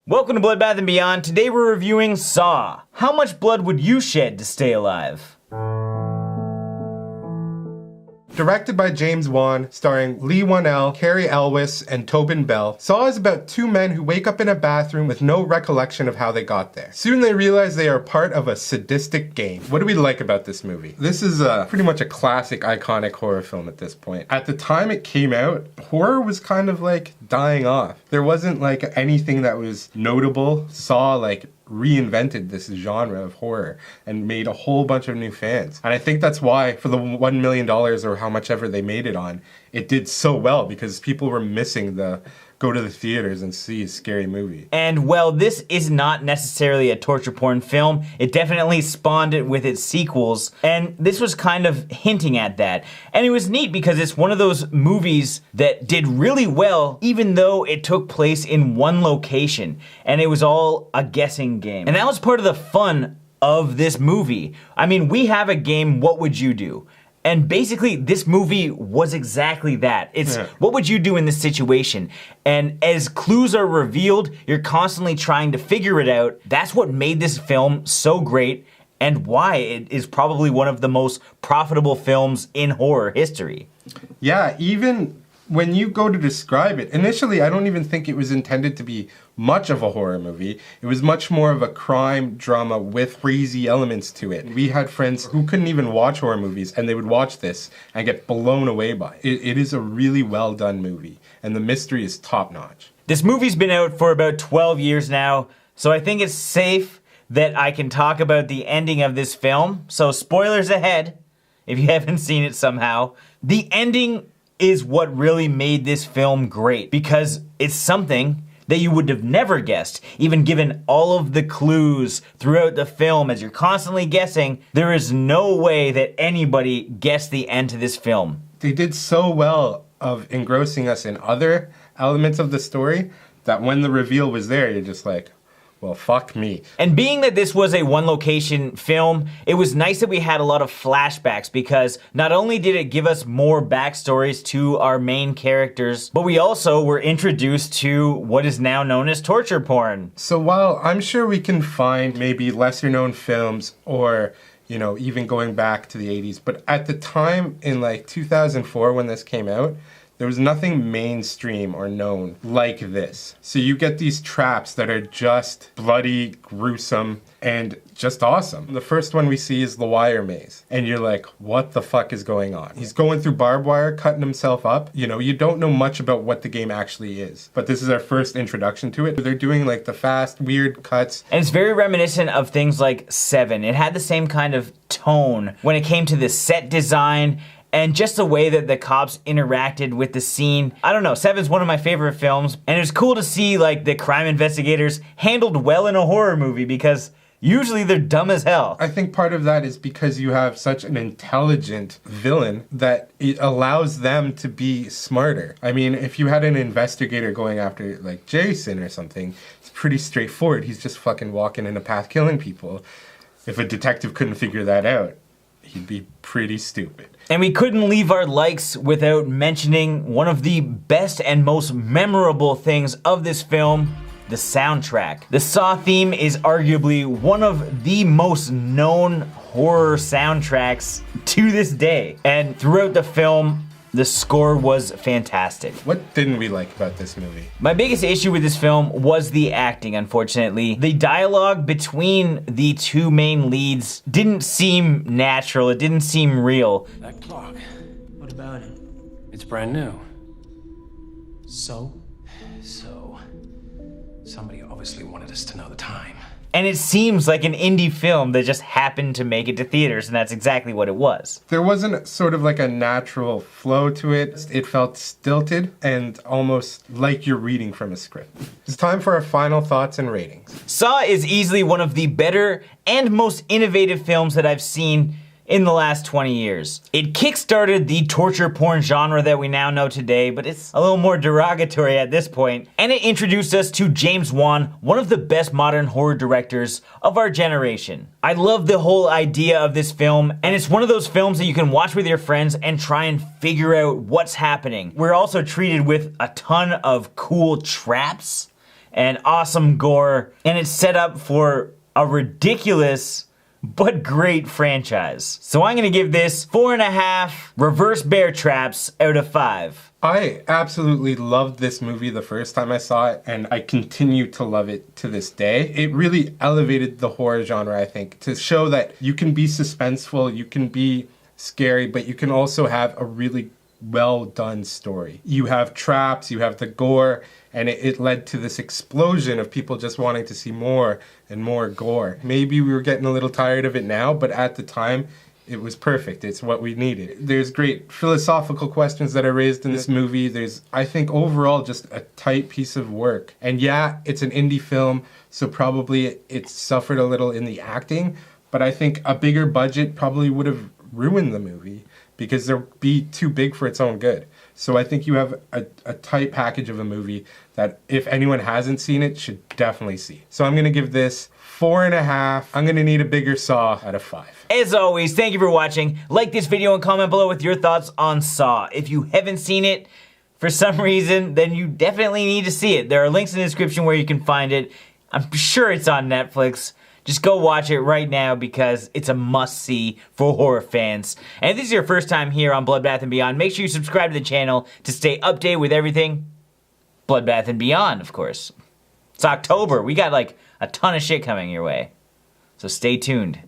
Welcome to Blood Bath & Beyond. Today we're reviewing Saw. How much blood would you shed to stay alive? Directed by James Wan, starring Lee Whannell, Cary Elwes, and Tobin Bell, Saw is about two men who wake up in a bathroom with no recollection of how they got there. Soon they realize they are part of a sadistic game. What do we like about this movie? This is pretty much a classic, iconic horror film at this point. At the time it came out, horror was kind of like dying off. There wasn't like anything that was notable. Saw reinvented this genre of horror and made a whole bunch of new fans. And I think that's why, for the $1 million or how much ever they made it on, it did so well, because people were missing the go to the theaters and see a scary movie. And well, this is not necessarily a torture porn film. It definitely spawned it with its sequels, and this was kind of hinting at that. And it was neat because it's one of those movies that did really well, even though it took place in one location, and it was all a guessing game. And that was part of the fun of this movie. I mean, we have a game, What Would You Do? And basically, this movie was exactly that. It's what would you do in this situation? And as clues are revealed, you're constantly trying to figure it out. That's what made this film so great, and why it is probably one of the most profitable films in horror history. Yeah, even when you go to describe it, initially I don't even think it was intended to be much of a horror movie. It was much more of a crime drama with crazy elements to it. We had friends who couldn't even watch horror movies, and they would watch this and get blown away by it. It is a really well done movie, and the mystery is top notch. This movie's been out for about 12 years now, so I think it's safe that I can talk about the ending of this film. So spoilers ahead, if you haven't seen it somehow. The ending is what really made this film great, because it's something that you would have never guessed. Even given all of the clues throughout the film, as you're constantly guessing, there is no way that anybody guessed the end to this film. They did so well of engrossing us in other elements of the story that when the reveal was there, you're just like, well, fuck me. And being that this was a one-location film, it was nice that we had a lot of flashbacks, because not only did it give us more backstories to our main characters, but we also were introduced to what is now known as torture porn. So while I'm sure we can find maybe lesser known films, or even going back to the 80s, but at the time in 2004 when this came out, there was nothing mainstream or known like this. So you get these traps that are just bloody, gruesome, and just awesome. The first one we see is the wire maze. And you're like, what the fuck is going on? He's going through barbed wire, cutting himself up. You don't know much about what the game actually is. But this is our first introduction to it. They're doing the fast, weird cuts. And it's very reminiscent of things like Seven. It had the same kind of tone when it came to the set design, and just the way that the cops interacted with the scene. I don't know, Seven's one of my favorite films, and it was cool to see the crime investigators handled well in a horror movie, because usually they're dumb as hell. I think part of that is because you have such an intelligent villain that it allows them to be smarter. I mean, if you had an investigator going after Jason or something, it's pretty straightforward. He's just fucking walking in a path killing people. If a detective couldn't figure that out, he'd be pretty stupid. And we couldn't leave our likes without mentioning one of the best and most memorable things of this film, the soundtrack. The Saw theme is arguably one of the most known horror soundtracks to this day. And throughout the film, the score was fantastic. What didn't we like about this movie? My biggest issue with this film was the acting, unfortunately. The dialogue between the two main leads didn't seem natural, it didn't seem real. That clock, What about it? it's brand new. So? So, somebody obviously wanted us to know the time. And it seems like an indie film that just happened to make it to theaters, and that's exactly what it was. There wasn't sort of a natural flow to it. It felt stilted and almost like you're reading from a script. It's time for our final thoughts and ratings. Saw is easily one of the better and most innovative films that I've seen in the last 20 years. It kickstarted the torture porn genre that we now know today, but it's a little more derogatory at this point. And it introduced us to James Wan, one of the best modern horror directors of our generation. I love the whole idea of this film, and it's one of those films that you can watch with your friends and try and figure out what's happening. We're also treated with a ton of cool traps and awesome gore, and it's set up for a ridiculous but great franchise. So I'm gonna give this 4.5 reverse bear traps out of 5. I absolutely loved this movie the first time I saw it, and I continue to love it to this day. It really elevated the horror genre, I think, to show that you can be suspenseful, you can be scary, but you can also have a really well done story. You have traps, you have the gore, and it led to this explosion of people just wanting to see more and more gore. Maybe we were getting a little tired of it now, but at the time, it was perfect. It's what we needed. There's great philosophical questions that are raised in this movie. There's, I think, overall just a tight piece of work. And yeah, it's an indie film, so probably it suffered a little in the acting, but I think a bigger budget probably would have ruined the movie because they'd be too big for its own good. So I think you have a tight package of a movie that if anyone hasn't seen it, should definitely see. So I'm gonna give this 4.5. I'm gonna need a bigger Saw out of 5. As always, thank you for watching. Like this video and comment below with your thoughts on Saw. If you haven't seen it for some reason, then you definitely need to see it. There are links in the description where you can find it. I'm sure it's on Netflix. Just go watch it right now because it's a must-see for horror fans. And if this is your first time here on Bloodbath & Beyond, make sure you subscribe to the channel to stay updated with everything Bloodbath & Beyond, of course. It's October. We got like a ton of shit coming your way. So stay tuned.